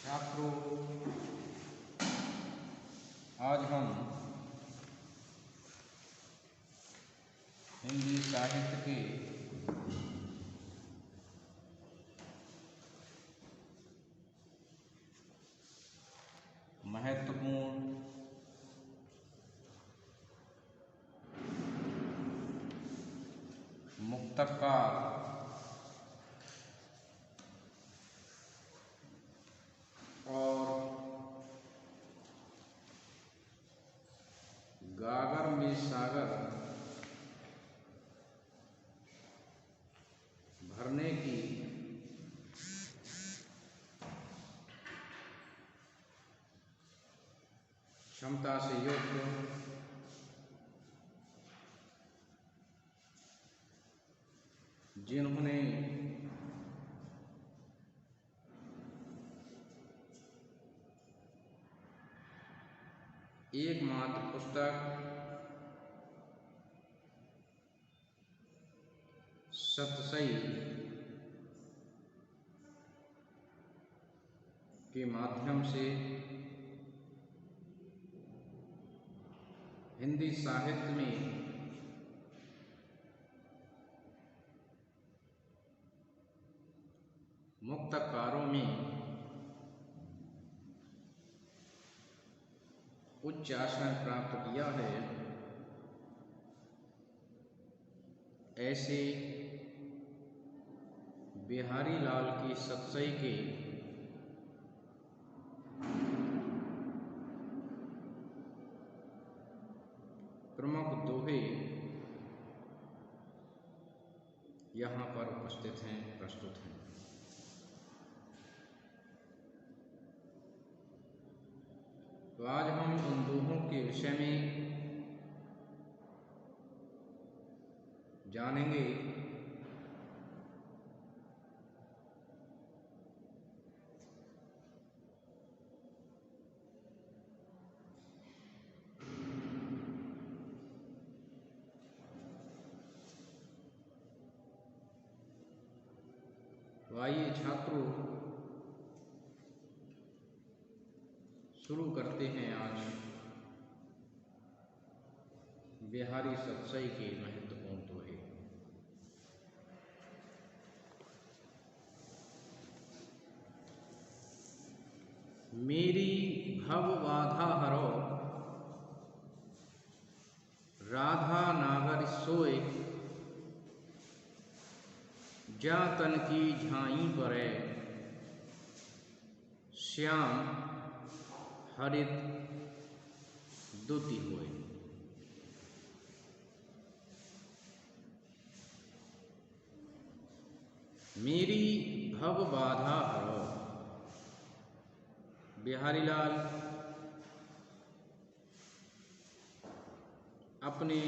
छात्रों, आज हम हिंदी साहित्य के महत्वपूर्ण मुक्तकार और गागर में सागर भरने की क्षमता से युक्त जिन्होंने एकमात्र पुस्तक सतसई के माध्यम से हिंदी साहित्य में मुक्तकारों में उच्च आसन प्राप्त किया है, ऐसे बिहारी लाल की सतसई के प्रमुख दोहे यहाँ पर उपस्थित हैं, प्रस्तुत हैं। तो आज हम उन दोहों के विषय में जानेंगे। तो आइए छात्रों, शुरू करते हैं आज बिहारी सतसई के महत्वपूर्ण दोहे। मेरी भव बाधा हरो, राधा नागर सोए, जा तन की झाई परे, श्याम हरित दुति होए। मेरी भव बाधा हरो। बिहारी लाल अपने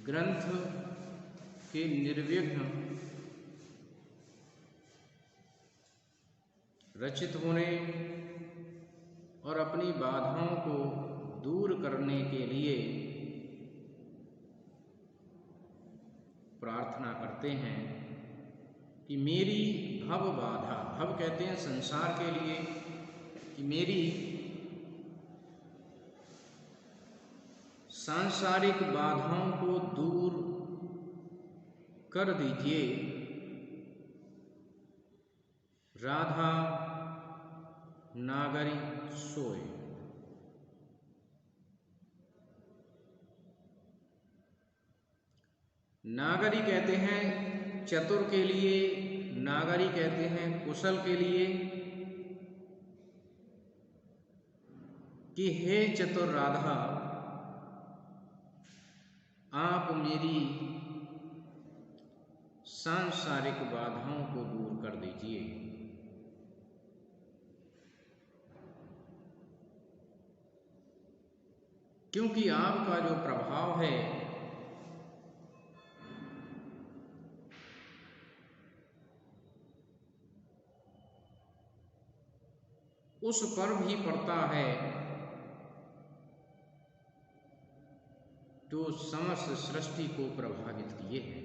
ग्रंथ के निर्विघ्न रचित होने और अपनी बाधाओं को दूर करने के लिए प्रार्थना करते हैं कि मेरी भव बाधा, भव कहते हैं संसार के लिए, कि मेरी सांसारिक बाधाओं को दूर कर दीजिए। राधा नागरी सोए। नागरी कहते हैं चतुर के लिए, नागरी कहते हैं कुशल के लिए, कि हे चतुर राधा, आप मेरी सांसारिक बाधाओं को दूर कर दीजिए। क्योंकि आपका जो प्रभाव है उस पर भी पड़ता है जो समस्त सृष्टि को प्रभावित किए हैं।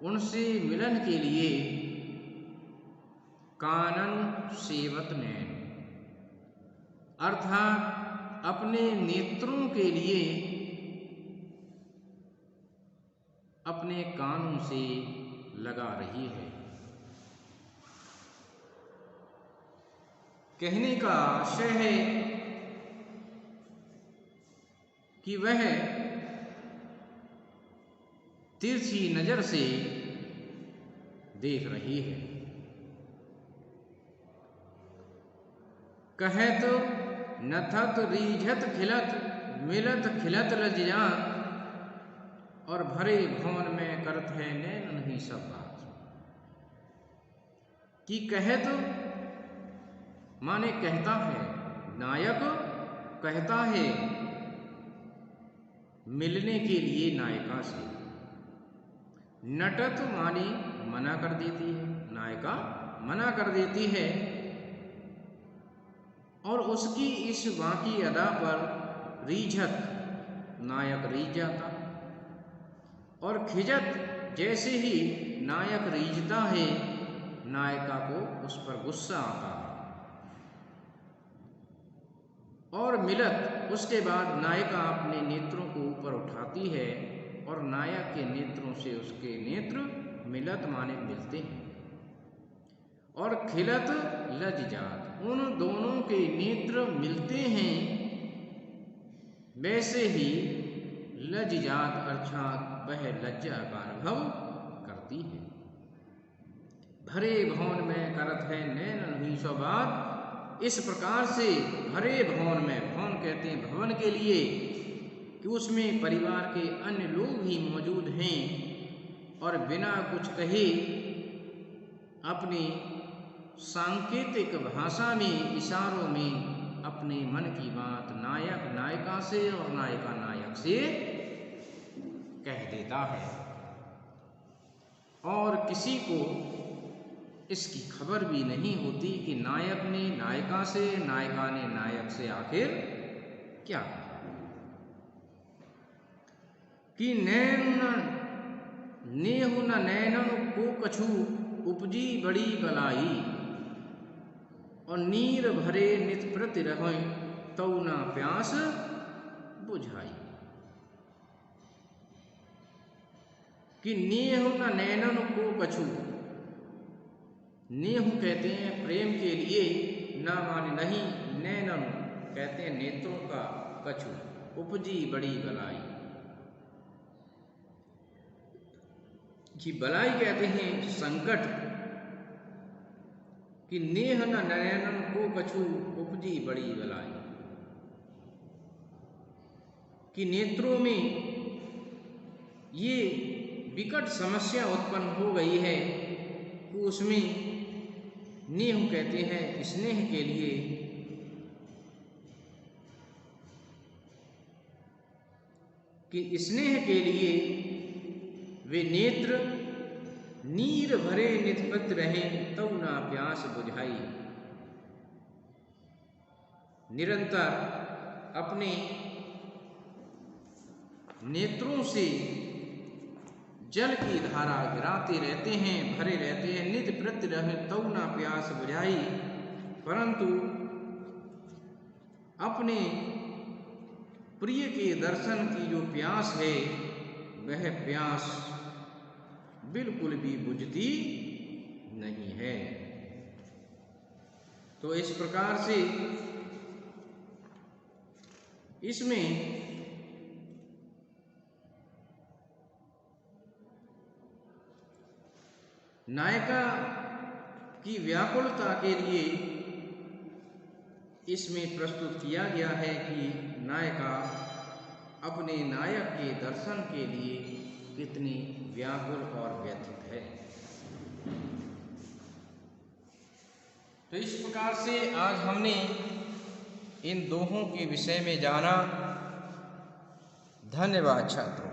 उनसे मिलन के लिए कानन सेवत नैन, अर्थात अपने नेत्रों के लिए अपने कानों से लगा रही है। कहने का आशय है कि वह तिरछी नजर से देख रही है। कहत नथत रीझत खिलत मिलत खिलत लज्जात, और भरे भवन में करत है नैनन ही सब बात। कि कहत माने कहता है, नायक कहता है मिलने के लिए नायिका से। नटत मानी मना कर देती है, नायिका मना कर देती है, और उसकी इस बाकी अदा पर रीझत नायक रीझ जाता, और खिजत जैसे ही नायक रीझता है नायिका को उस पर गुस्सा आता है। और मिलत उसके बाद नायिका अपने नेत्रों को ऊपर उठाती है और नायक के नेत्रों से उसके नेत्र मिलत माने मिलते हैं। और खिलत लज्जात, उन दोनों के नेत्र मिलते हैं, वैसे ही लज्जात अर्थात वह लज्जा का अनुभव करती है। भरे भवन में करत है नैनन ही सब बात, इस प्रकार से भरे भवन में, भवन कहते हैं भवन के लिए कि उसमें परिवार के अन्य लोग भी मौजूद हैं, और बिना कुछ कहे अपनी सांकेतिक भाषा में, इशारों में अपने मन की बात नायक नायिका से और नायिका नायक से कह देता है, और किसी को इसकी खबर भी नहीं होती कि नायक ने नायिका से, नायिका ने नायक से आखिर क्या कहा। कि नेहु न नैनन को कछु उपजी बड़ी बलाई, और नीर भरे नित प्रति रहे तऊ ना प्यास बुझाई। कि नेहु न नैनन को कछु, नेहु कहते हैं प्रेम के लिए, ना माने नहीं, नैनन कहते हैं नेत्रों का, कछु उपजी बड़ी बलाई, कि बलाई कहते हैं संकट। कि नेह न नैनन को कछु उपजी बड़ी बलाई, कि नेत्रों में ये विकट समस्या उत्पन्न हो गई है कि उसमें नेह कहते हैं स्नेह के लिए, कि स्नेह के लिए वे नेत्र नीर भरे नितपत रहे तब ना प्यास बुझाई। निरंतर अपने नेत्रों से जल की धारा गिराते रहते हैं, भरे रहते हैं, नित प्रति रहे तऊ ना प्यास बुझाई, परंतु अपने प्रिय के दर्शन की जो प्यास है वह प्यास बिल्कुल भी बुझती नहीं है। तो इस प्रकार से इसमें नायिका की व्याकुलता के लिए इसमें प्रस्तुत किया गया है कि नायिका अपने नायक के दर्शन के लिए कितनी व्याकुल और व्यथित है। तो इस प्रकार से आज हमने इन दोहों के विषय में जाना। धन्यवाद छात्रों।